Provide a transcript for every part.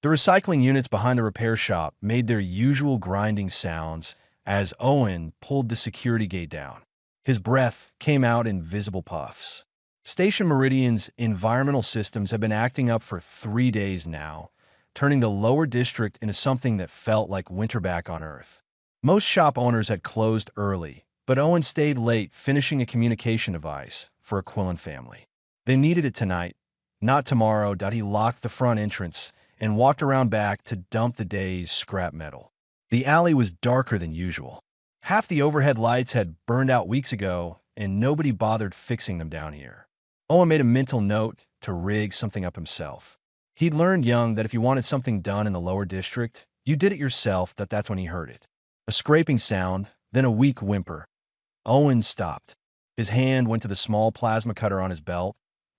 The recycling units behind the repair shop made their usual grinding sounds as Owen pulled the security gate down. His breath came out in visible puffs. Station Meridian's environmental systems have been acting up for 3 days now, turning the lower district into something that felt like winter back on Earth. Most shop owners had closed early, but Owen stayed late finishing a communication device for a Quillen family. They needed it tonight, not tomorrow. He locked the front entrance and walked around back to dump the day's scrap metal. The alley was darker than usual. Half the overhead lights had burned out weeks ago, and nobody bothered fixing them down here. Owen made a mental note to rig something up himself. He'd learned young that if you wanted something done in the lower district, you did it yourself. That's when he heard it. A scraping sound, then a weak whimper. Owen stopped. His hand went to the small plasma cutter on his belt,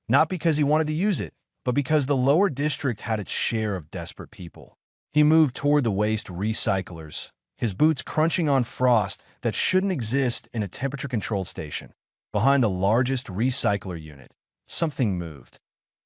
not because he wanted to use it, but because the lower district had its share of desperate people. He moved toward the waste recyclers, his boots crunching on frost that shouldn't exist in a temperature-controlled station. Behind the largest recycler unit, something moved.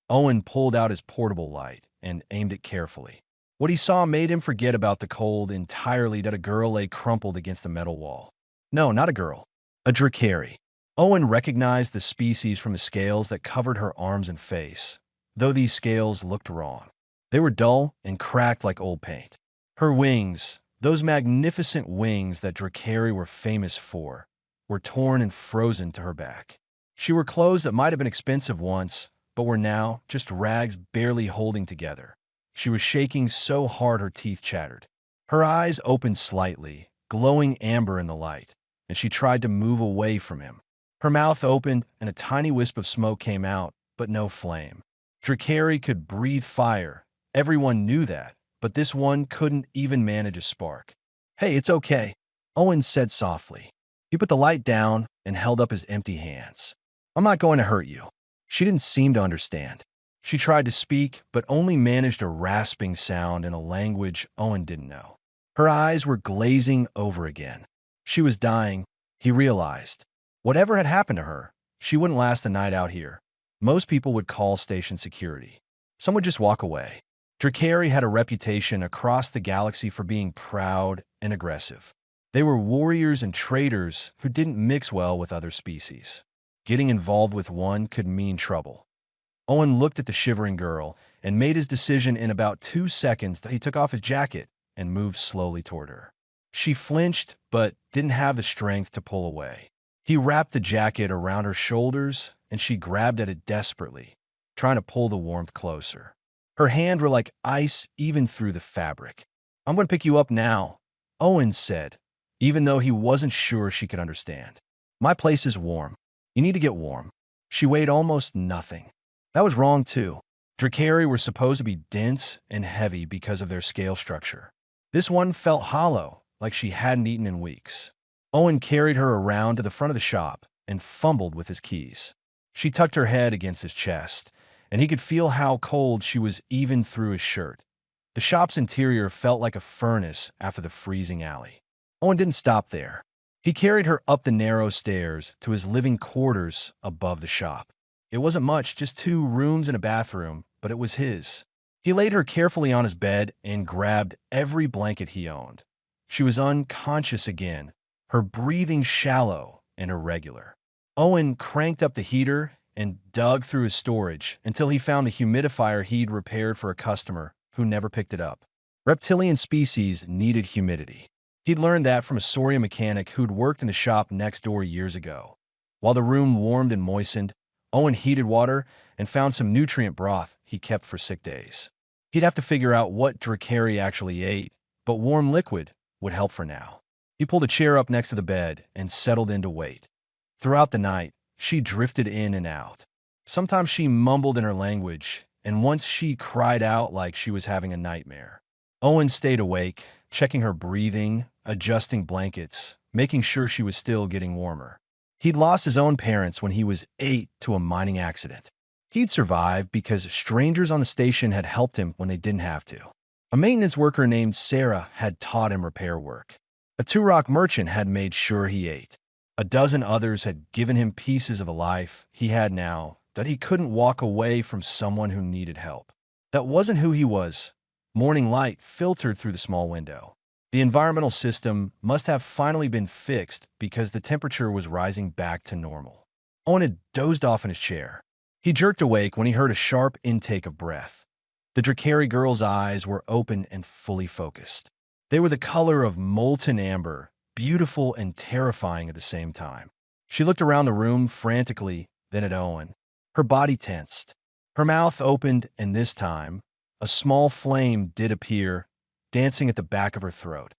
Owen pulled out his portable light and aimed it carefully. What he saw made him forget about the cold entirely. A girl lay crumpled against the metal wall. No, not a girl. A Drakari. Owen recognized the species from the scales that covered her arms and face, though these scales looked wrong. They were dull and cracked like old paint. Her wings, those magnificent wings that Drakari were famous for, were torn and frozen to her back. She wore clothes that might have been expensive once, but were now just rags barely holding together. She was shaking so hard her teeth chattered. Her eyes opened slightly, glowing amber in the light, and she tried to move away from him. Her mouth opened, and a tiny wisp of smoke came out, but no flame. Drakari could breathe fire. Everyone knew that, but this one couldn't even manage a spark. "Hey, it's okay," Owen said softly. He put the light down and held up his empty hands. "I'm not going to hurt you." She didn't seem to understand. She tried to speak, but only managed a rasping sound in a language Owen didn't know. Her eyes were glazing over again. She was dying, he realized. Whatever had happened to her, she wouldn't last the night out here. Most people would call station security. Some would just walk away. Drakari had a reputation across the galaxy for being proud and aggressive. They were warriors and traders who didn't mix well with other species. Getting involved with one could mean trouble. Owen looked at the shivering girl and made his decision in about 2 seconds. He took off his jacket and moved slowly toward her. She flinched, but didn't have the strength to pull away. He wrapped the jacket around her shoulders, and she grabbed at it desperately, trying to pull the warmth closer. Her hands were like ice even through the fabric. "I'm going to pick you up now," Owen said, even though he wasn't sure she could understand. "My place is warm. You need to get warm." She weighed almost nothing. That was wrong, too. Drakari were supposed to be dense and heavy because of their scale structure. This one felt hollow, like she hadn't eaten in weeks. Owen carried her around to the front of the shop and fumbled with his keys. She tucked her head against his chest, and he could feel how cold she was even through his shirt. The shop's interior felt like a furnace after the freezing alley. Owen didn't stop there. He carried her up the narrow stairs to his living quarters above the shop. It wasn't much, just 2 rooms and a bathroom, but it was his. He laid her carefully on his bed and grabbed every blanket he owned. She was unconscious again, her breathing shallow and irregular. Owen cranked up the heater and dug through his storage until he found the humidifier he'd repaired for a customer who never picked it up. Reptilian species needed humidity. He'd learned that from a Saurian mechanic who'd worked in the shop next door years ago. While the room warmed and moistened, Owen heated water and found some nutrient broth he kept for sick days. He'd have to figure out what Drakari actually ate, but warm liquid would help for now. He pulled a chair up next to the bed and settled in to wait. Throughout the night, she drifted in and out. Sometimes she mumbled in her language, and once she cried out like she was having a nightmare. Owen stayed awake, checking her breathing, adjusting blankets, making sure she was still getting warmer. He'd lost his own parents when he was 8 to a mining accident. He'd survived because strangers on the station had helped him when they didn't have to. A maintenance worker named Sarah had taught him repair work. A Turok merchant had made sure he ate. A dozen others had given him pieces of a life he had now that he couldn't walk away from someone who needed help. That wasn't who he was, Morning light filtered through the small window. The environmental system must have finally been fixed because the temperature was rising back to normal. Owen had dozed off in his chair. He jerked awake when he heard a sharp intake of breath. The Drakari girl's eyes were open and fully focused. They were the color of molten amber, beautiful and terrifying at the same time. She looked around the room frantically, then at Owen. Her body tensed. Her mouth opened, and this time, a small flame did appear, dancing at the back of her throat.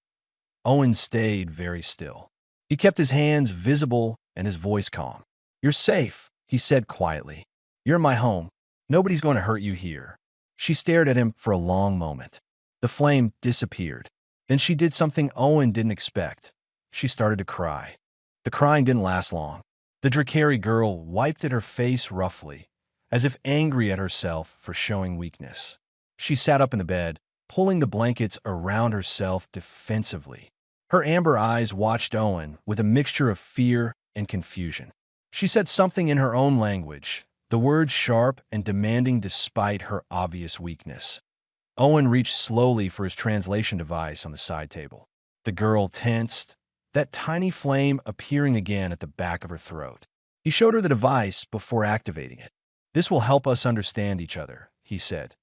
Owen stayed very still. He kept his hands visible and his voice calm. "You're safe," he said quietly. "You're in my home. Nobody's going to hurt you here." She stared at him for a long moment. The flame disappeared. Then she did something Owen didn't expect. She started to cry. The crying didn't last long. The Drakari girl wiped at her face roughly, as if angry at herself for showing weakness. She sat up in the bed, pulling the blankets around herself defensively. Her amber eyes watched Owen with a mixture of fear and confusion. She said something in her own language, the words sharp and demanding despite her obvious weakness. Owen reached slowly for his translation device on the side table. The girl tensed, that tiny flame appearing again at the back of her throat. He showed her the device before activating it. "This will help us understand each other," he said.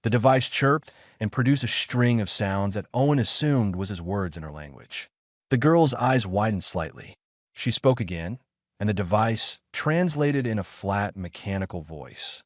The device chirped and produced a string of sounds that Owen assumed was his words in her language. The girl's eyes widened slightly. She spoke again, and the device translated in a flat, mechanical voice.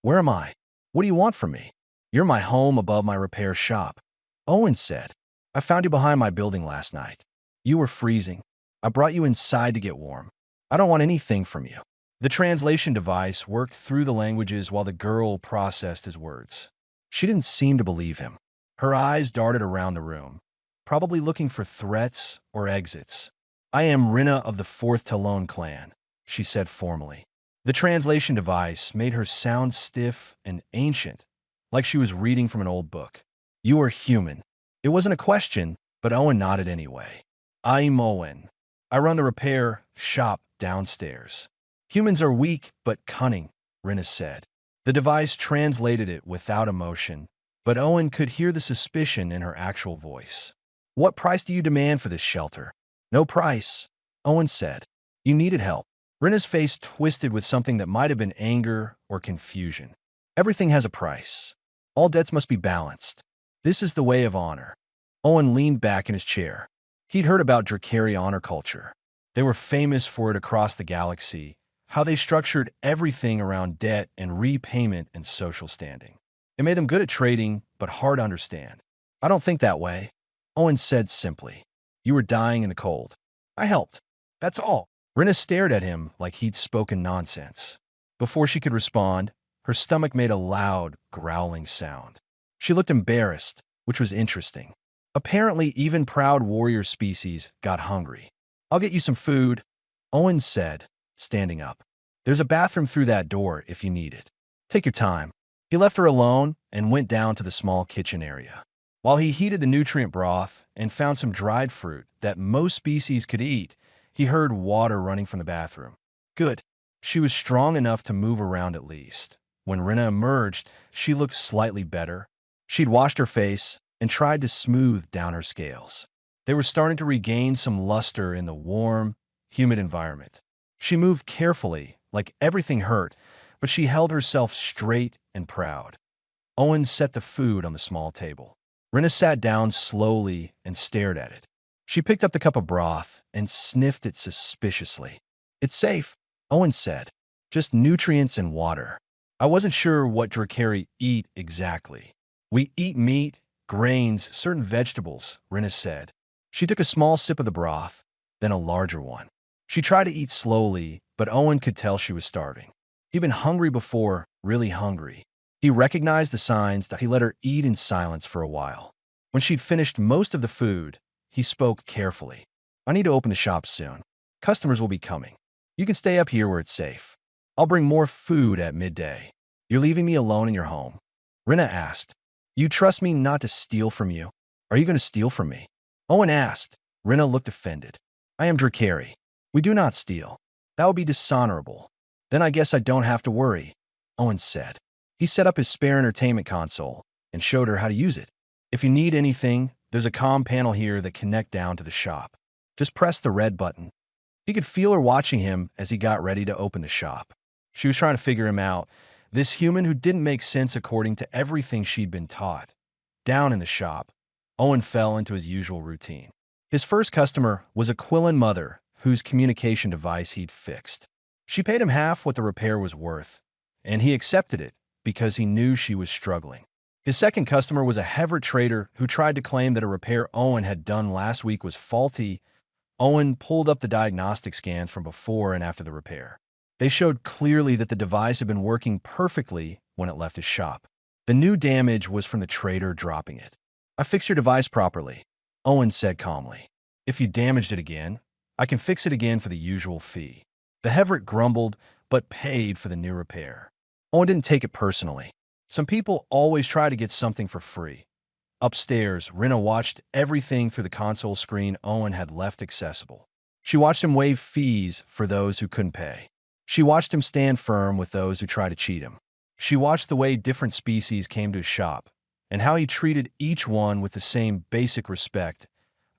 "Where am I? What do you want from me?" "You're my home above my repair shop," Owen said. "I found you behind my building last night. You were freezing. I brought you inside to get warm. I don't want anything from you." The translation device worked through the languages while the girl processed his words. She didn't seem to believe him. Her eyes darted around the room, probably looking for threats or exits. "I am Rina of the 4th Talon clan," she said formally. The translation device made her sound stiff and ancient, like she was reading from an old book. "You are human." It wasn't a question, but Owen nodded anyway. "I'm Owen. I run the repair shop downstairs." "Humans are weak but cunning," Rina said. The device translated it without emotion, but Owen could hear the suspicion in her actual voice. "What price do you demand for this shelter?" "No price," Owen said. "You needed help." Rina's face twisted with something that might have been anger or confusion. "Everything has a price. All debts must be balanced. This is the way of honor." Owen leaned back in his chair. He'd heard about Drakari honor culture. They were famous for it across the galaxy, how they structured everything around debt and repayment and social standing. It made them good at trading, but hard to understand. "I don't think that way," Owen said simply. "You were dying in the cold. I helped. That's all." Rina stared at him like he'd spoken nonsense. Before she could respond, her stomach made a loud, growling sound. She looked embarrassed, which was interesting. Apparently, even proud warrior species got hungry. "I'll get you some food," Owen said, standing up. "There's a bathroom through that door if you need it. Take your time." He left her alone and went down to the small kitchen area. While he heated the nutrient broth and found some dried fruit that most species could eat, he heard water running from the bathroom. Good. She was strong enough to move around at least. When Rina emerged, she looked slightly better. She'd washed her face and tried to smooth down her scales. They were starting to regain some luster in the warm, humid environment. She moved carefully, like everything hurt, but she held herself straight and proud. Owen set the food on the small table. Rina sat down slowly and stared at it. She picked up the cup of broth and sniffed it suspiciously. "It's safe," Owen said. "Just nutrients and water." "I wasn't sure what Drakari eat exactly." "We eat meat, grains, certain vegetables," Rina said. She took a small sip of the broth, then a larger one. She tried to eat slowly, but Owen could tell she was starving. He'd been hungry before, really hungry. He recognized the signs that he let her eat in silence for a while. When she'd finished most of the food, he spoke carefully. "I need to open the shop soon. Customers will be coming. You can stay up here where it's safe. I'll bring more food at midday." "You're leaving me alone in your home?" Rina asked. "You trust me not to steal from you? Are you going to steal from me?" Owen asked. Rina looked offended. "I am Drakari. We do not steal. That would be dishonorable." "Then I guess I don't have to worry," Owen said. He set up his spare entertainment console and showed her how to use it. If you need anything, there's a comm panel here that connect down to the shop. Just press the red button. He could feel her watching him as he got ready to open the shop. She was trying to figure him out, this human who didn't make sense according to everything she'd been taught. Down in the shop, Owen fell into his usual routine. His first customer was a Quillen mother whose communication device he'd fixed. She paid him half what the repair was worth, and he accepted it because he knew she was struggling. His second customer was a Hever trader who tried to claim that a repair Owen had done last week was faulty. Owen pulled up the diagnostic scans from before and after the repair. They showed clearly that the device had been working perfectly when it left his shop. The new damage was from the trader dropping it. "I fixed your device properly," Owen said calmly. "If you damaged it again, I can fix it again for the usual fee." The Heverett grumbled, but paid for the new repair. Owen didn't take it personally. Some people always try to get something for free. Upstairs, Rinna watched everything through the console screen Owen had left accessible. She watched him waive fees for those who couldn't pay. She watched him stand firm with those who tried to cheat him. She watched the way different species came to his shop and how he treated each one with the same basic respect.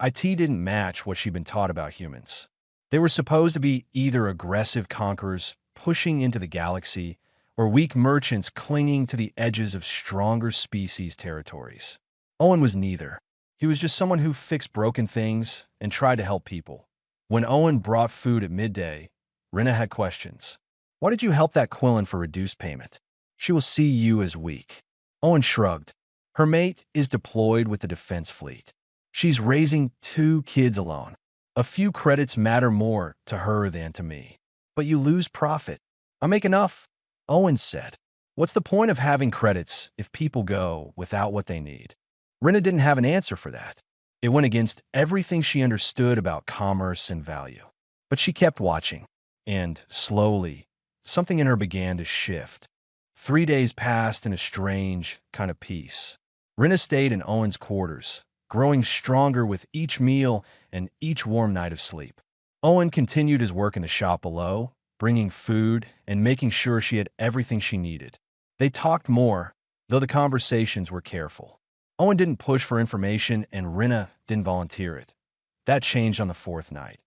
IT didn't match what she'd been taught about humans. They were supposed to be either aggressive conquerors pushing into the galaxy or weak merchants clinging to the edges of stronger species' territories. Owen was neither. He was just someone who fixed broken things and tried to help people. When Owen brought food at midday, Rinna had questions. "Why did you help that Quillen for reduced payment? She will see you as weak." Owen shrugged. "Her mate is deployed with the defense fleet. She's raising 2 kids alone. A few credits matter more to her than to me. But you lose profit." "I make enough," Owen said. "What's the point of having credits if people go without what they need?" Rinna didn't have an answer for that. It went against everything she understood about commerce and value. But she kept watching, and slowly, something in her began to shift. 3 days passed in a strange kind of peace. Rinna stayed in Owen's quarters, growing stronger with each meal and each warm night of sleep. Owen continued his work in the shop below, bringing food and making sure she had everything she needed. They talked more, though the conversations were careful. Owen didn't push for information, and Rinna didn't volunteer it. That changed on the 4th night.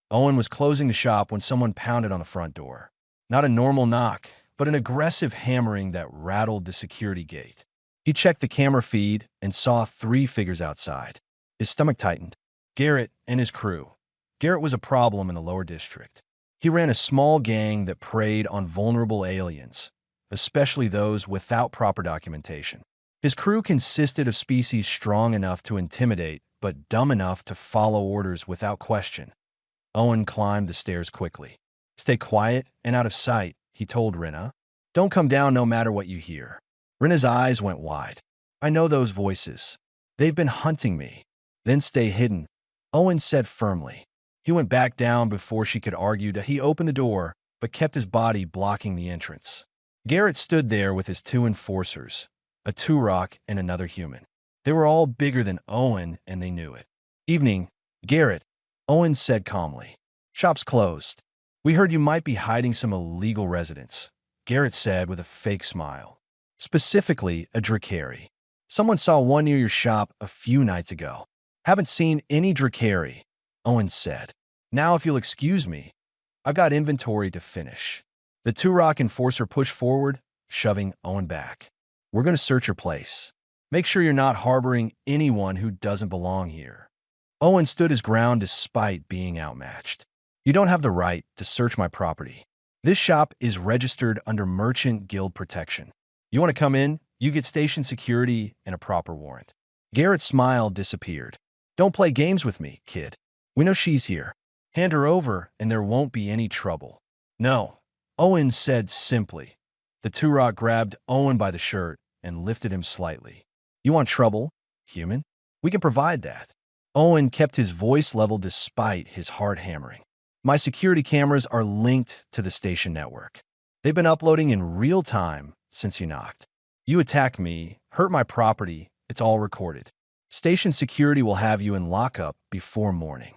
Owen was closing the shop when someone pounded on the front door. Not a normal knock, but an aggressive hammering that rattled the security gate. He checked the camera feed and saw 3 figures outside. His stomach tightened. Garrett and his crew. Garrett was a problem in the lower district. He ran a small gang that preyed on vulnerable aliens, especially those without proper documentation. His crew consisted of species strong enough to intimidate, but dumb enough to follow orders without question. Owen climbed the stairs quickly. "Stay quiet and out of sight," he told Rinna. "Don't come down no matter what you hear." Rinna's eyes went wide. "I know those voices. They've been hunting me." "Then stay hidden," Owen said firmly. He went back down before she could argue. He opened the door, but kept his body blocking the entrance. Garrett stood there with his 2 enforcers, a Turok and another human. They were all bigger than Owen, and they knew it. "Evening, Garrett," Owen said calmly. "Shop's closed. We heard you might be hiding some illegal residents," Garrett said with a fake smile. "Specifically, a Drakari. Someone saw one near your shop a few nights ago." "Haven't seen any Drakari," Owen said. "Now if you'll excuse me, I've got inventory to finish." The Turok enforcer pushed forward, shoving Owen back. "We're going to search your place. Make sure you're not harboring anyone who doesn't belong here." Owen stood his ground despite being outmatched. "You don't have the right to search my property. This shop is registered under Merchant Guild protection. You want to come in, you get station security and a proper warrant." Garrett's smile disappeared. "Don't play games with me, kid. We know she's here. Hand her over and there won't be any trouble." "No," Owen said simply. The Turok grabbed Owen by the shirt and lifted him slightly. "You want trouble, human? We can provide that." Owen kept his voice level despite his hard hammering. "My security cameras are linked to the station network. They've been uploading in real time since you knocked. You attack me, hurt my property, it's all recorded. Station security will have you in lockup before morning."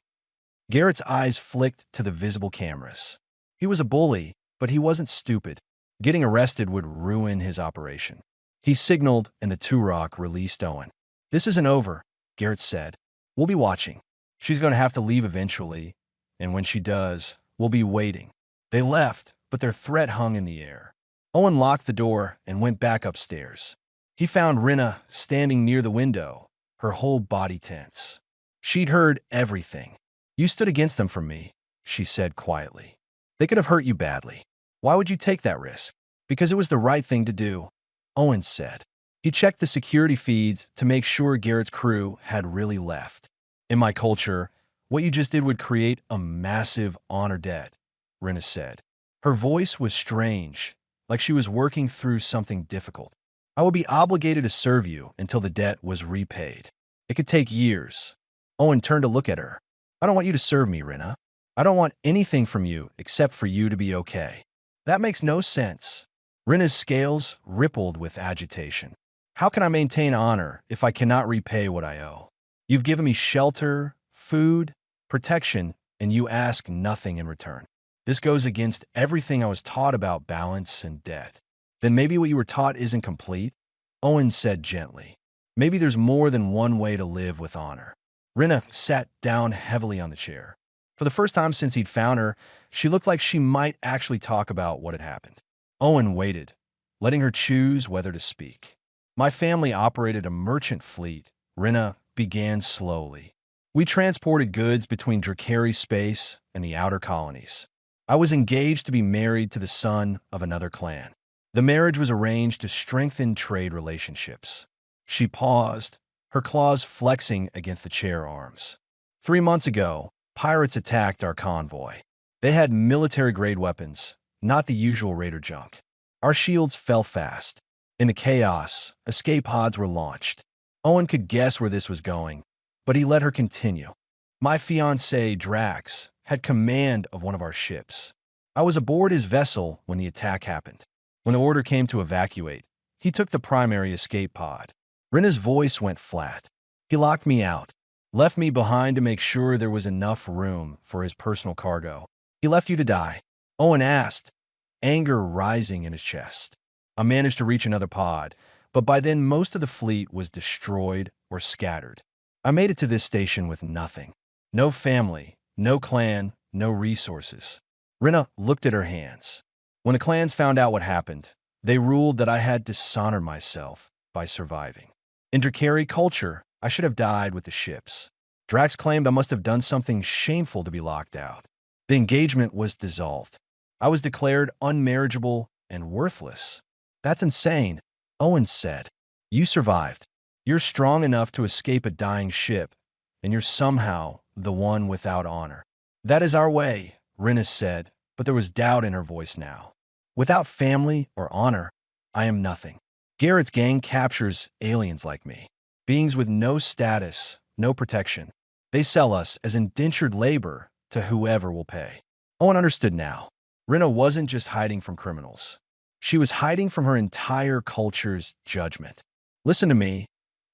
Garrett's eyes flicked to the visible cameras. He was a bully, but he wasn't stupid. Getting arrested would ruin his operation. He signaled, and the Turok released Owen. This isn't over, Garrett said. We'll be watching. She's going to have to leave eventually, and when she does, we'll be waiting. They left, but their threat hung in the air. Owen locked the door and went back upstairs. He found Rinna standing near the window, her whole body tense. She'd heard everything. You stood against them from me, she said quietly. They could have hurt you badly. Why would you take that risk? Because it was the right thing to do, Owen said. He checked the security feeds to make sure Garrett's crew had really left. In my culture, what you just did would create a massive honor debt, Rinna said. Her voice was strange, like she was working through something difficult. I would be obligated to serve you until the debt was repaid. It could take years. Owen turned to look at her. I don't want you to serve me, Rinna. I don't want anything from you except for you to be okay. That makes no sense. Rinna's scales rippled with agitation. How can I maintain honor if I cannot repay what I owe? You've given me shelter, food, protection, and you ask nothing in return. This goes against everything I was taught about balance and debt. Then maybe what you were taught isn't complete, Owen said gently. Maybe there's more than one way to live with honor. Rinna sat down heavily on the chair. For the first time since he'd found her, she looked like she might actually talk about what had happened. Owen waited, letting her choose whether to speak. My family operated a merchant fleet, Rinna began slowly. We transported goods between Drakari space and the outer colonies. I was engaged to be married to the son of another clan. The marriage was arranged to strengthen trade relationships. She paused, her claws flexing against the chair arms. 3 months ago, pirates attacked our convoy. They had military-grade weapons, not the usual raider junk. Our shields fell fast. In the chaos, escape pods were launched. Owen could guess where this was going, but he let her continue. My fiancé, Drax, had command of one of our ships. I was aboard his vessel when the attack happened. When the order came to evacuate, he took the primary escape pod. Rinna's voice went flat. He locked me out, left me behind to make sure there was enough room for his personal cargo. He left you to die, Owen asked, anger rising in his chest. I managed to reach another pod, but by then most of the fleet was destroyed or scattered. I made it to this station with nothing. No family, no clan, no resources. Rinna looked at her hands. When the clans found out what happened, they ruled that I had dishonored myself by surviving. In Drakari culture, I should have died with the ships. Drax claimed I must have done something shameful to be locked out. The engagement was dissolved. I was declared unmarriageable and worthless. That's insane, Owen said. You survived. You're strong enough to escape a dying ship, and you're somehow the one without honor. That is our way, Rinna said, but there was doubt in her voice now. Without family or honor, I am nothing. Garrett's gang captures aliens like me, beings with no status, no protection. They sell us as indentured labor to whoever will pay. Owen understood now. Rinna wasn't just hiding from criminals. She was hiding from her entire culture's judgment. Listen to me,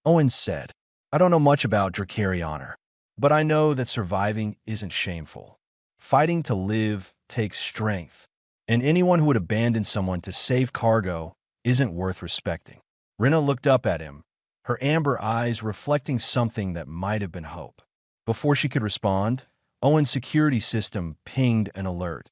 Owen said. I don't know much about Drakari honor, but I know that surviving isn't shameful. Fighting to live takes strength, and anyone who would abandon someone to save cargo isn't worth respecting. Rinna looked up at him, her amber eyes reflecting something that might have been hope. Before she could respond, Owen's security system pinged an alert.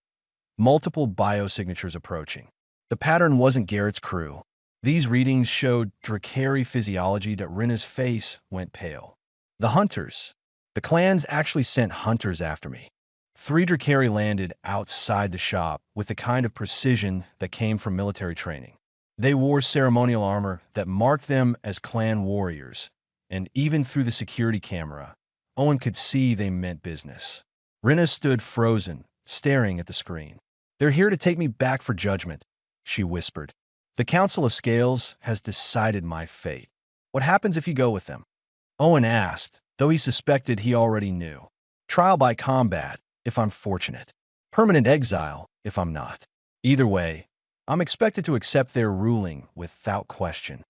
Multiple biosignatures approaching. The pattern wasn't Garrett's crew. These readings showed Drakari physiology that Rinna's face went pale. The hunters. The clans actually sent hunters after me. 3 Drakari landed outside the shop with the kind of precision that came from military training. They wore ceremonial armor that marked them as clan warriors, and even through the security camera, Owen could see they meant business. Rinna stood frozen, staring at the screen. They're here to take me back for judgment, she whispered. The Council of Scales has decided my fate. What happens if you go with them? Owen asked, though he suspected he already knew. Trial by combat, if I'm fortunate. Permanent exile, if I'm not. Either way, I'm expected to accept their ruling without question.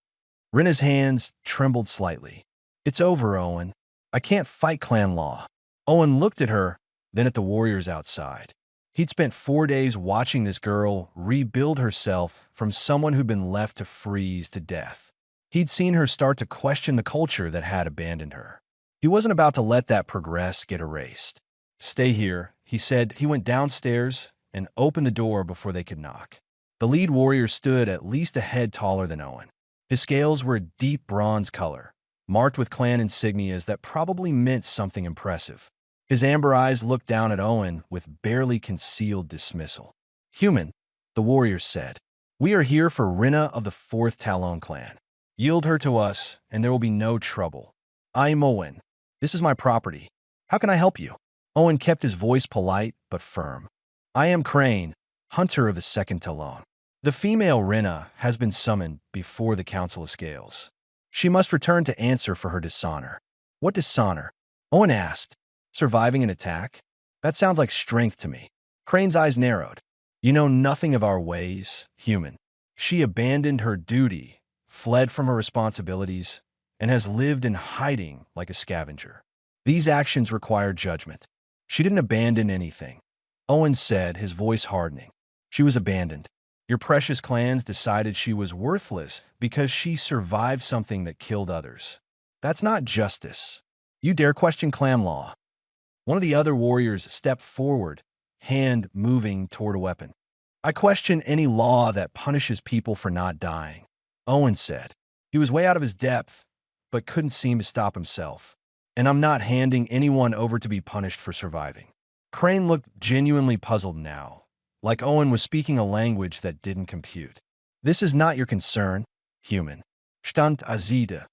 Rinna's hands trembled slightly. It's over, Owen. I can't fight clan law. Owen looked at her, then at the warriors outside. He'd spent 4 days watching this girl rebuild herself from someone who'd been left to freeze to death. He'd seen her start to question the culture that had abandoned her. He wasn't about to let that progress get erased. "Stay here," he said. He went downstairs and opened the door before they could knock. The lead warrior stood at least a head taller than Owen. His scales were a deep bronze color, marked with clan insignias that probably meant something impressive. His amber eyes looked down at Owen with barely concealed dismissal. "Human," the warrior said. "We are here for Rina of the 4th Talon clan. Yield her to us, and there will be no trouble. I'm Owen. This is my property. How can I help you?" Owen kept his voice polite but firm. "I am Crane, hunter of the 2nd Talon. The female Rina has been summoned before the Council of Scales. She must return to answer for her dishonor." "What dishonor?" Owen asked. "Surviving an attack? That sounds like strength to me." Crane's eyes narrowed. "You know nothing of our ways, human. She abandoned her duty, fled from her responsibilities, and has lived in hiding like a scavenger. These actions require judgment. She didn't abandon anything," Owen said, his voice hardening. "She was abandoned. Your precious clans decided she was worthless because she survived something that killed others. That's not justice. You dare question clan law?" One of the other warriors stepped forward, hand moving toward a weapon. "I question any law that punishes people for not dying," Owen said. He was way out of his depth, but couldn't seem to stop himself. "And I'm not handing anyone over to be punished for surviving." Crane looked genuinely puzzled now, like Owen was speaking a language that didn't compute. "This is not your concern, human." Stand Azida.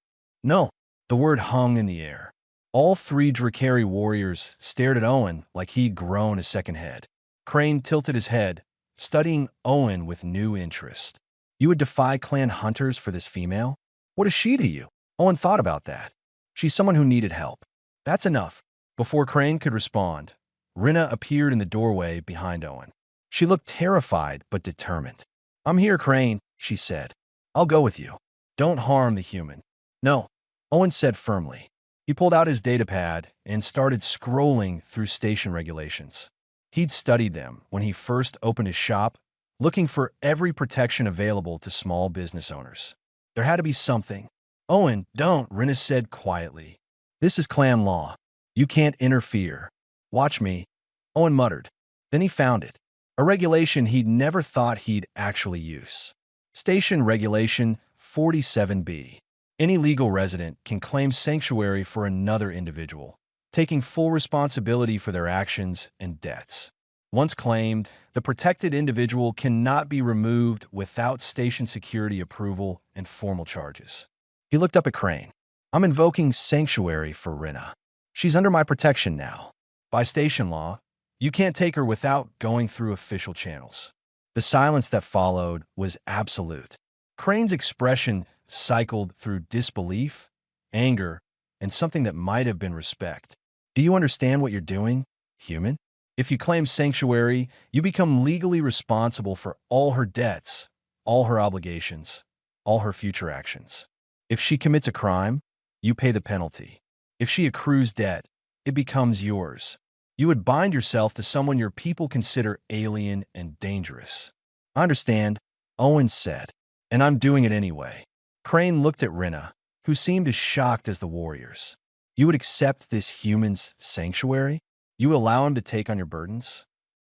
"No." The word hung in the air. All 3 Drakari warriors stared at Owen like he'd grown a second head. Crane tilted his head, studying Owen with new interest. "You would defy clan hunters for this female? What is she to you?" Owen thought about that. "She's someone who needed help." "That's enough." Before Crane could respond, Rina appeared in the doorway behind Owen. She looked terrified but determined. "I'm here, Crane," she said. "I'll go with you. Don't harm the human." "No," Owen said firmly. He pulled out his datapad and started scrolling through station regulations. He'd studied them when he first opened his shop, looking for every protection available to small business owners. There had to be something. "Owen, don't," Rina said quietly. "This is clan law. You can't interfere." "Watch me," Owen muttered. Then he found it. A regulation he'd never thought he'd actually use. Station Regulation 47B. Any legal resident can claim sanctuary for another individual, taking full responsibility for their actions and debts. Once claimed, the protected individual cannot be removed without station security approval and formal charges. He looked up at Crane. "I'm invoking sanctuary for Rina. She's under my protection now. By station law, you can't take her without going through official channels." The silence that followed was absolute. Crane's expression cycled through disbelief, anger, and something that might have been respect. "Do you understand what you're doing, human? If you claim sanctuary, you become legally responsible for all her debts, all her obligations, all her future actions. If she commits a crime, you pay the penalty. If she accrues debt, it becomes yours. You would bind yourself to someone your people consider alien and dangerous." "I understand," Owen said, "and I'm doing it anyway." Crane looked at Rina, who seemed as shocked as the warriors. "You would accept this human's sanctuary? You would allow him to take on your burdens?"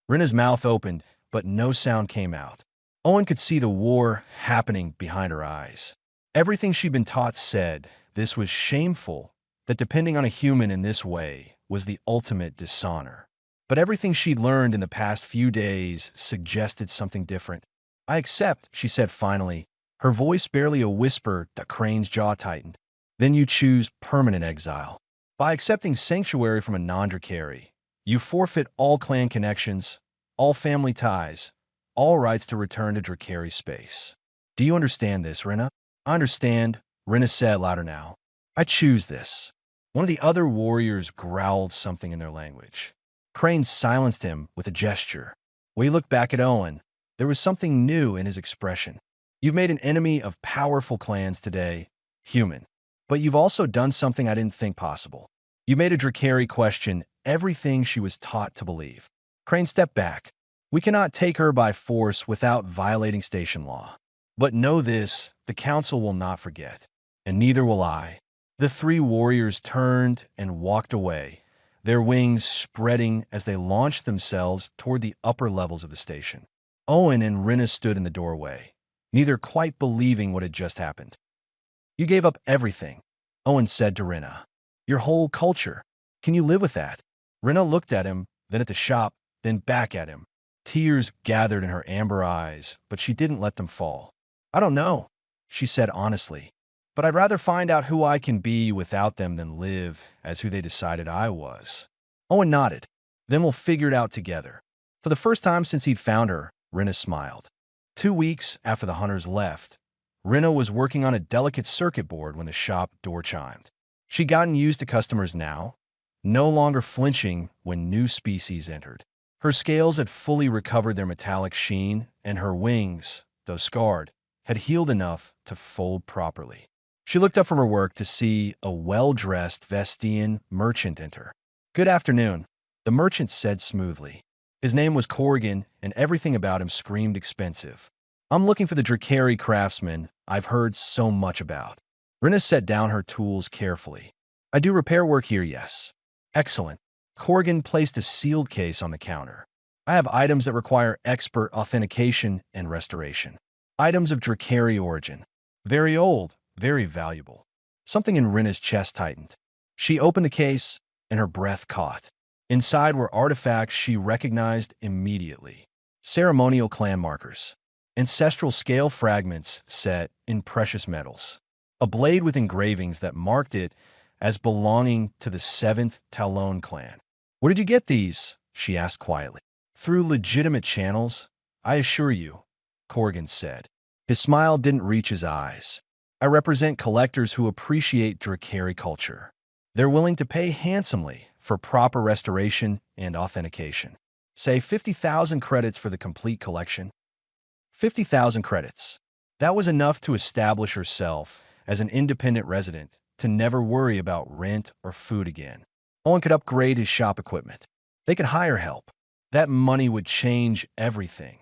Rina's mouth opened, but no sound came out. Owen could see the war happening behind her eyes. Everything she'd been taught said this was shameful, that depending on a human in this way was the ultimate dishonor. But everything she'd learned in the past few days suggested something different. "I accept," she said finally, her voice barely a whisper that Crane's jaw tightened. "Then you choose permanent exile. By accepting sanctuary from a non-Drakari, you forfeit all clan connections, all family ties, all rights to return to Drakari space. Do you understand this, Rina?" "I understand," Rina said louder now. "I choose this." One of the other warriors growled something in their language. Crane silenced him with a gesture. When he looked back at Owen, there was something new in his expression. "You've made an enemy of powerful clans today, human. But you've also done something I didn't think possible. You made a Drakari question everything she was taught to believe." Crane stepped back. "We cannot take her by force without violating station law. But know this, the council will not forget. and neither will I." The three warriors turned and walked away, their wings spreading as they launched themselves toward the upper levels of the station. Owen and Rinna stood in the doorway, neither quite believing what had just happened. "You gave up everything," Owen said to Rinna. "Your whole culture. Can you live with that?" Rinna looked at him, then at the shop, then back at him. Tears gathered in her amber eyes, but she didn't let them fall. "I don't know," she said honestly, "but I'd rather find out who I can be without them than live as who they decided I was." Owen nodded. "Then we'll figure it out together." For the first time since he'd found her, Rinna smiled. 2 weeks after the hunters left, Rinna was working on a delicate circuit board when the shop door chimed. She'd gotten used to customers now, no longer flinching when new species entered. Her scales had fully recovered their metallic sheen, and her wings, though scarred, had healed enough to fold properly. She looked up from her work to see a well-dressed Vestian merchant enter. "Good afternoon," the merchant said smoothly. His name was Corrigan, and everything about him screamed expensive. "I'm looking for the Drakari craftsman I've heard so much about." Rinna set down her tools carefully. "I do repair work here, yes." "Excellent." Corrigan placed a sealed case on the counter. "I have items that require expert authentication and restoration. Items of Drakari origin. Very old, very valuable." Something in Rinna's chest tightened. She opened the case, and her breath caught. Inside were artifacts she recognized immediately. Ceremonial clan markers. Ancestral scale fragments set in precious metals. A blade with engravings that marked it as belonging to the 7th Talon clan. "Where did you get these?" she asked quietly. "Through legitimate channels, I assure you," Corrigan said. His smile didn't reach his eyes. "I represent collectors who appreciate Drakari culture. They're willing to pay handsomely for proper restoration and authentication. Say 50,000 credits for the complete collection." 50,000 credits. That was enough to establish herself as an independent resident, to never worry about rent or food again. Owen could upgrade his shop equipment. They could hire help. That money would change everything.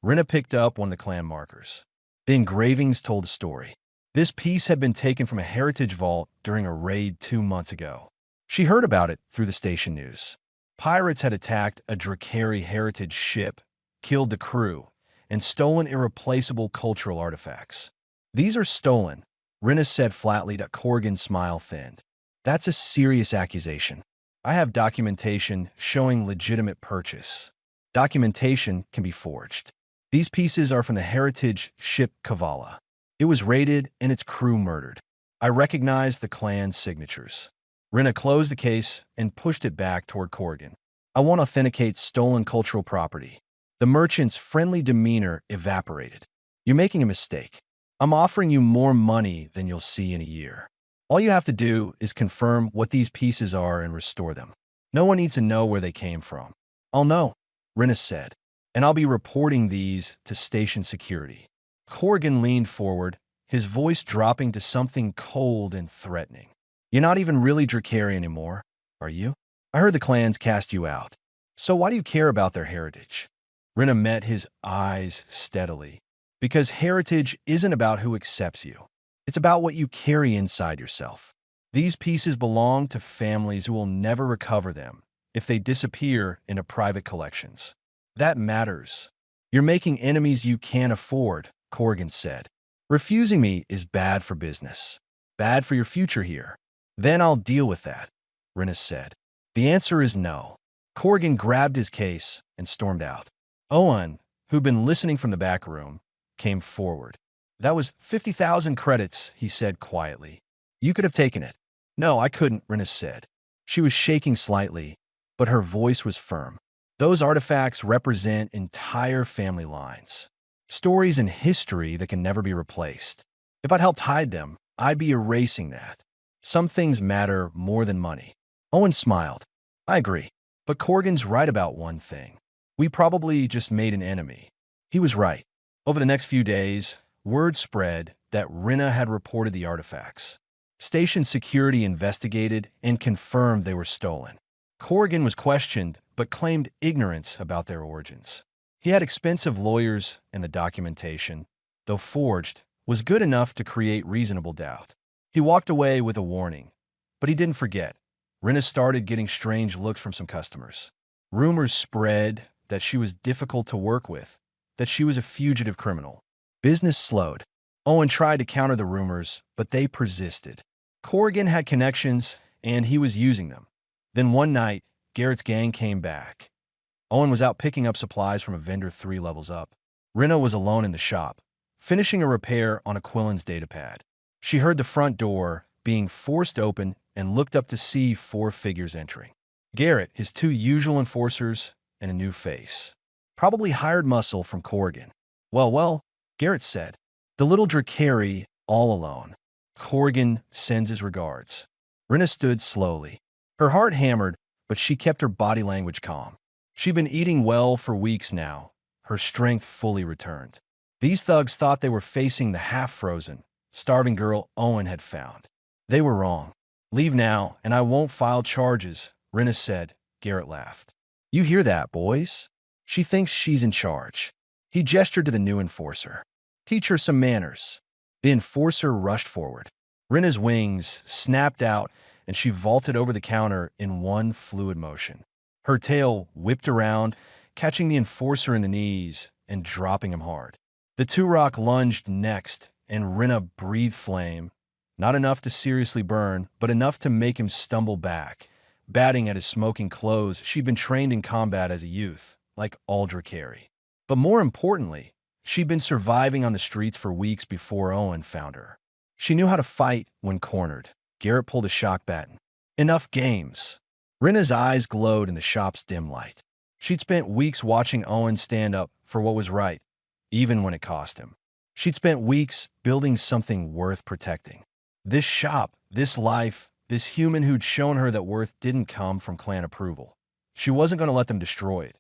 Rinna picked up one of the clan markers. The engravings told a story. This piece had been taken from a heritage vault during a raid 2 months ago. She heard about it through the station news. Pirates had attacked a Drakari heritage ship, killed the crew, and stolen irreplaceable cultural artifacts. "These are stolen," Rinna said flatly. That Corrigan's smile thinned. "That's a serious accusation. I have documentation showing legitimate purchase. Documentation can be forged. These pieces are from the heritage ship Kavala. It was raided and its crew murdered. I recognize the clan's signatures." Rinna closed the case and pushed it back toward Corrigan. "I won't authenticate stolen cultural property." The merchant's friendly demeanor evaporated. "You're making a mistake. I'm offering you more money than you'll see in a year. All you have to do is confirm what these pieces are and restore them. No one needs to know where they came from." "I'll know," Rinna said, "and I'll be reporting these to station security." Corrigan leaned forward, his voice dropping to something cold and threatening. "You're not even really Drakari anymore, are you? I heard the clans cast you out. So why do you care about their heritage?" Rinna met his eyes steadily. "Because heritage isn't about who accepts you. It's about what you carry inside yourself. These pieces belong to families who will never recover them if they disappear into private collections. That matters. You're making enemies you can't afford," Corrigan said. "Refusing me is bad for business. Bad for your future here." "Then I'll deal with that," Rinna said. "The answer is no." Corrigan grabbed his case and stormed out. Owen, who'd been listening from the back room, came forward. "That was 50,000 credits," he said quietly. "You could have taken it." "No, I couldn't," Rinna said. She was shaking slightly, but her voice was firm. "Those artifacts represent entire family lines. Stories and history that can never be replaced. If I'd helped hide them, I'd be erasing that. Some things matter more than money." Owen smiled. "I agree. But Corrigan's right about one thing. We probably just made an enemy." He was right. Over the next few days, word spread that Rinna had reported the artifacts. Station security investigated and confirmed they were stolen. Corrigan was questioned, but claimed ignorance about their origins. He had expensive lawyers, and the documentation, though forged, was good enough to create reasonable doubt. He walked away with a warning, but he didn't forget. Rinna started getting strange looks from some customers. Rumors spread that she was difficult to work with, that she was a fugitive criminal. Business slowed. Owen tried to counter the rumors, but they persisted. Corrigan had connections, and he was using them. Then one night, Garrett's gang came back. Owen was out picking up supplies from a vendor 3 levels up. Rinna was alone in the shop, finishing a repair on Aquillan's datapad. She heard the front door being forced open and looked up to see 4 figures entering. Garrett, his 2 usual enforcers, and a new face. Probably hired muscle from Corrigan. Well, Garrett said. The little Drakari, all alone. Corrigan sends his regards. Rinna stood slowly. Her heart hammered, but she kept her body language calm. She'd been eating well for weeks now, her strength fully returned. These thugs thought they were facing the half-frozen, starving girl Owen had found. They were wrong. Leave now, and I won't file charges, Rinna said. Garrett laughed. You hear that, boys? She thinks she's in charge. He gestured to the new enforcer. Teach her some manners. The enforcer rushed forward. Rinna's wings snapped out, and she vaulted over the counter in one fluid motion. Her tail whipped around, catching the enforcer in the knees and dropping him hard. The Turok lunged next, and Rinna breathed flame. Not enough to seriously burn, but enough to make him stumble back, batting at his smoking clothes. She'd been trained in combat as a youth, like all Drakari. But more importantly, she'd been surviving on the streets for weeks before Owen found her. She knew how to fight when cornered. Garrett pulled a shock baton. Enough games. Rinna's eyes glowed in the shop's dim light. She'd spent weeks watching Owen stand up for what was right, even when it cost him. She'd spent weeks building something worth protecting. This shop, this life, this human who'd shown her that worth didn't come from clan approval. She wasn't going to let them destroy it.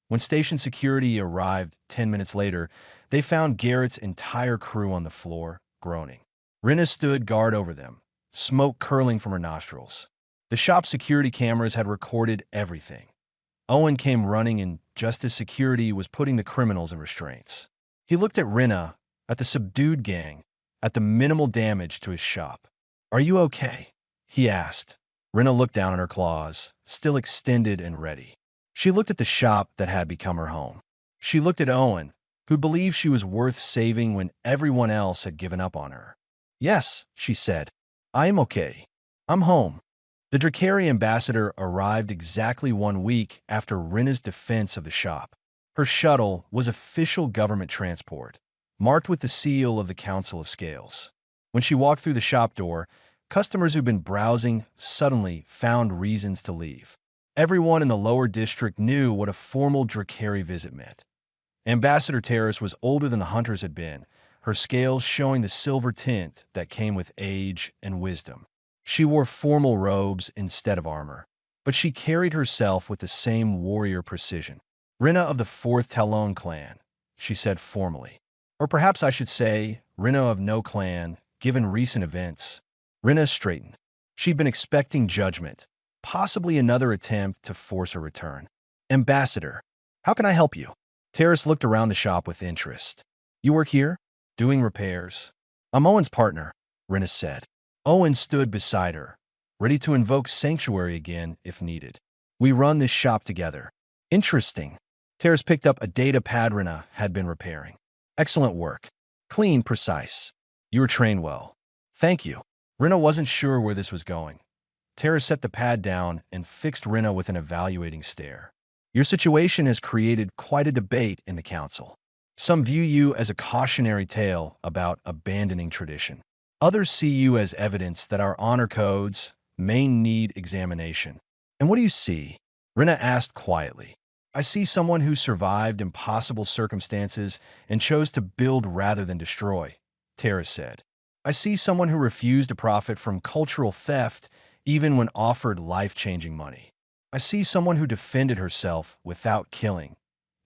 When station security arrived 10 minutes later, they found Garrett's entire crew on the floor, groaning. Rinna stood guard over them, smoke curling from her nostrils. The shop's security cameras had recorded everything. Owen came running in just as security was putting the criminals in restraints. He looked at Rinna, at the subdued gang, at the minimal damage to his shop. Are you okay? He asked. Rinna looked down at her claws, still extended and ready. She looked at the shop that had become her home. She looked at Owen, who believed she was worth saving when everyone else had given up on her. Yes, she said. I am okay. I'm home. The Drakari ambassador arrived exactly 1 week after Rinna's defense of the shop. Her shuttle was official government transport, marked with the seal of the Council of Scales. When she walked through the shop door, customers who'd been browsing suddenly found reasons to leave. Everyone in the lower district knew what a formal Drakari visit meant. Ambassador Terrace was older than the hunters had been, her scales showing the silver tint that came with age and wisdom. She wore formal robes instead of armor, but she carried herself with the same warrior precision. Rinna of the 4th Talon clan, she said formally. Or perhaps I should say, Rinna of no clan, given recent events. Rinna straightened. She'd been expecting judgment, possibly another attempt to force a return. Ambassador, how can I help you? Terrace looked around the shop with interest. You work here? Doing repairs? I'm Owen's partner, Rinna said. Owen stood beside her, ready to invoke sanctuary again if needed. We run this shop together. Interesting. Terrace picked up a data pad Rinna had been repairing. Excellent work. Clean, precise. You were trained well. Thank you. Rinna wasn't sure where this was going. Terrace set the pad down and fixed Rinna with an evaluating stare. Your situation has created quite a debate in the council. Some view you as a cautionary tale about abandoning tradition. Others see you as evidence that our honor codes may need examination. And what do you see? Rinna asked quietly. I see someone who survived impossible circumstances and chose to build rather than destroy, Terrace said. I see someone who refused to profit from cultural theft even when offered life-changing money. I see someone who defended herself without killing,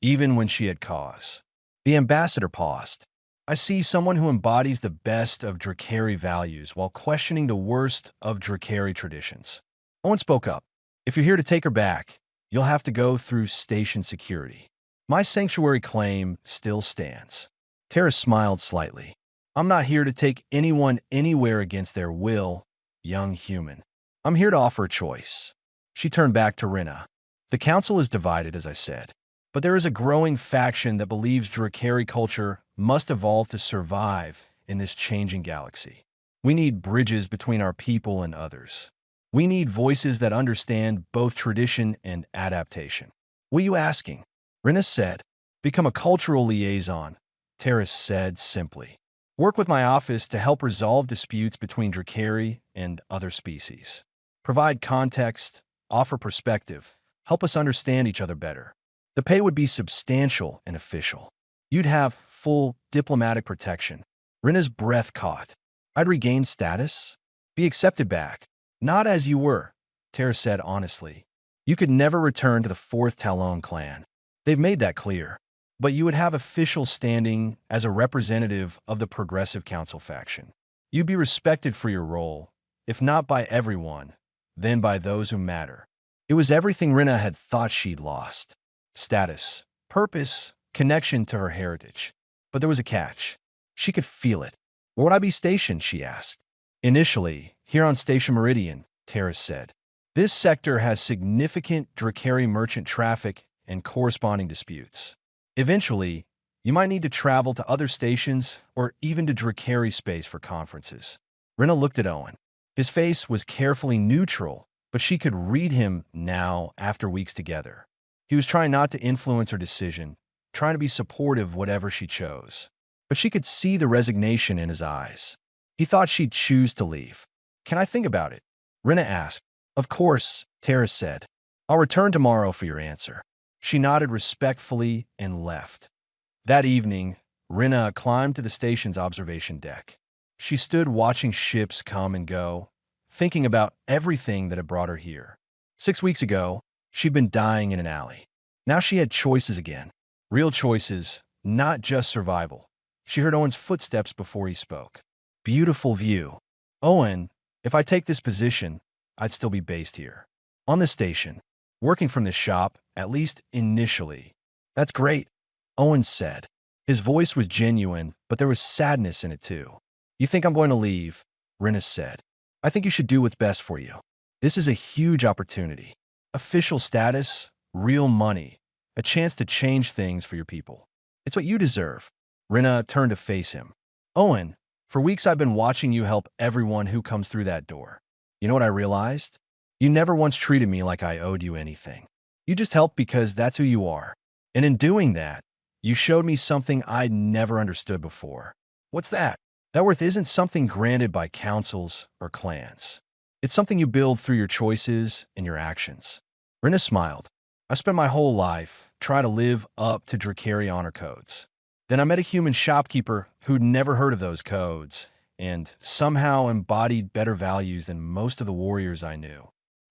even when she had cause. The ambassador paused. I see someone who embodies the best of Drakari values while questioning the worst of Drakari traditions. Owen spoke up. If you're here to take her back, you'll have to go through station security. My sanctuary claim still stands. Terrace smiled slightly. I'm not here to take anyone anywhere against their will, young human. I'm here to offer a choice. She turned back to Rinna. The council is divided, as I said, but there is a growing faction that believes Drakari culture must evolve to survive in this changing galaxy. We need bridges between our people and others. We need voices that understand both tradition and adaptation. What are you asking? Rinna said. Become a cultural liaison, Terrace said simply. Work with my office to help resolve disputes between Drakari and other species. Provide context, offer perspective, help us understand each other better. The pay would be substantial and official. You'd have full diplomatic protection. Rinna's breath caught. I'd regain status? Be accepted back. Not as you were, Terrace said honestly. You could never return to the 4th Talon clan. They've made that clear. But you would have official standing as a representative of the Progressive Council faction. You'd be respected for your role, if not by everyone, then by those who matter. It was everything Rinna had thought she'd lost. Status, purpose, connection to her heritage. But there was a catch. She could feel it. Where would I be stationed, she asked. Initially, here on Station Meridian, Terrace said. This sector has significant Drakari merchant traffic and corresponding disputes. Eventually, you might need to travel to other stations or even to Drakari space for conferences. Rinna looked at Owen. His face was carefully neutral, but she could read him now after weeks together. He was trying not to influence her decision, trying to be supportive whatever she chose. But she could see the resignation in his eyes. He thought she'd choose to leave. Can I think about it? Rinna asked. Of course, Terrace said. I'll return tomorrow for your answer. She nodded respectfully and left. That evening, Rinna climbed to the station's observation deck. She stood watching ships come and go, thinking about everything that had brought her here. 6 weeks ago, she'd been dying in an alley. Now she had choices again. Real choices, not just survival. She heard Owen's footsteps before he spoke. Beautiful view. Owen, if I take this position, I'd still be based here. On the station. Working from this shop, at least initially. That's great, Owen said. His voice was genuine, but there was sadness in it too. You think I'm going to leave? Rinna said. I think you should do what's best for you. This is a huge opportunity. Official status, real money, a chance to change things for your people. It's what you deserve. Rinna turned to face him. Owen, for weeks I've been watching you help everyone who comes through that door. You know what I realized? You never once treated me like I owed you anything. You just helped because that's who you are. And in doing that, you showed me something I'd never understood before. What's that? That worth isn't something granted by councils or clans. It's something you build through your choices and your actions. Rinna smiled. I spent my whole life trying to live up to Drakari honor codes. Then I met a human shopkeeper who'd never heard of those codes and somehow embodied better values than most of the warriors I knew.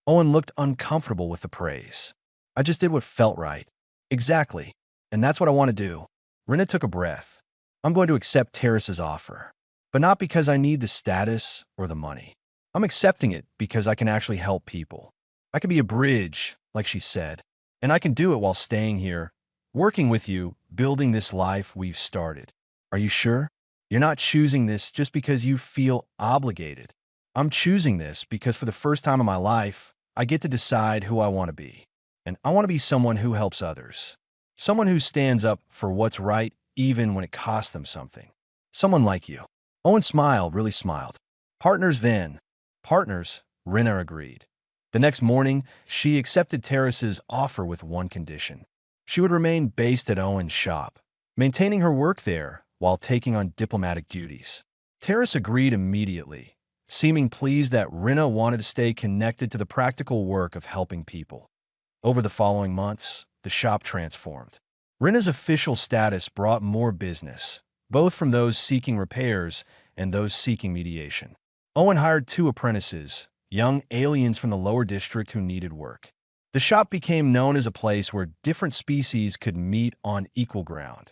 Owen looked uncomfortable with the praise. I just did what felt right. Exactly. And that's what I want to do. Rinna took a breath. I'm going to accept Terrace's offer. But not because I need the status or the money. I'm accepting it because I can actually help people. I can be a bridge, like she said. And I can do it while staying here, working with you, building this life we've started. Are you sure? You're not choosing this just because you feel obligated. I'm choosing this because for the first time in my life, I get to decide who I want to be. And I want to be someone who helps others. Someone who stands up for what's right even when it costs them something. Someone like you. Owen smiled, really smiled. Partners then. Partners, Rinna agreed. The next morning, she accepted Terrace's offer with one condition. She would remain based at Owen's shop, maintaining her work there while taking on diplomatic duties. Terrace agreed immediately, seeming pleased that Rinna wanted to stay connected to the practical work of helping people. Over the following months, the shop transformed. Rinna's official status brought more business, both from those seeking repairs and those seeking mediation. Owen hired 2 apprentices, young aliens from the lower district who needed work. The shop became known as a place where different species could meet on equal ground.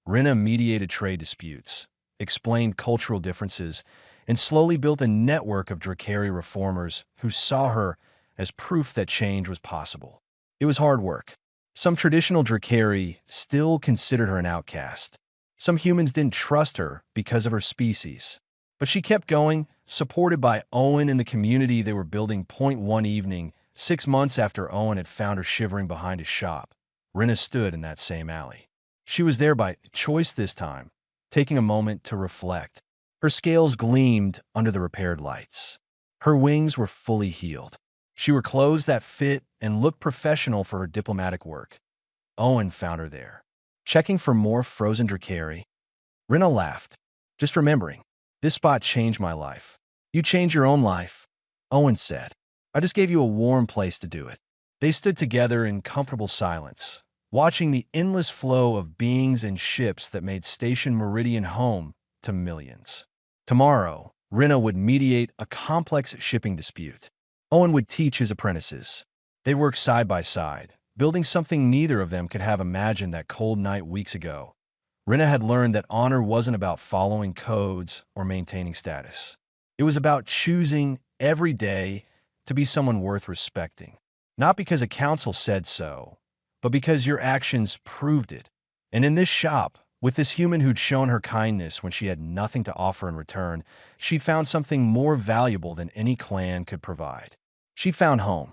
Rinna mediated trade disputes, explained cultural differences, and slowly built a network of Drakari reformers who saw her as proof that change was possible. It was hard work. Some traditional Drakari still considered her an outcast. Some humans didn't trust her because of her species. But she kept going, supported by Owen and the community they were building. One evening, 6 months after Owen had found her shivering behind his shop, Rinna stood in that same alley. She was there by choice this time, taking a moment to reflect. Her scales gleamed under the repaired lights. Her wings were fully healed. She wore clothes that fit and looked professional for her diplomatic work. Owen found her there, checking for more frozen Drakari. Rinna laughed, just remembering. This spot changed my life. You changed your own life, Owen said. I just gave you a warm place to do it. They stood together in comfortable silence, watching the endless flow of beings and ships that made Station Meridian home to millions. Tomorrow, Rinna would mediate a complex shipping dispute. Owen would teach his apprentices. They worked side by side, building something neither of them could have imagined that cold night weeks ago. Rinna had learned that honor wasn't about following codes or maintaining status. It was about choosing every day to be someone worth respecting. Not because a council said so, but because your actions proved it. And in this shop, with this human who'd shown her kindness when she had nothing to offer in return, she'd found something more valuable than any clan could provide. She'd found home.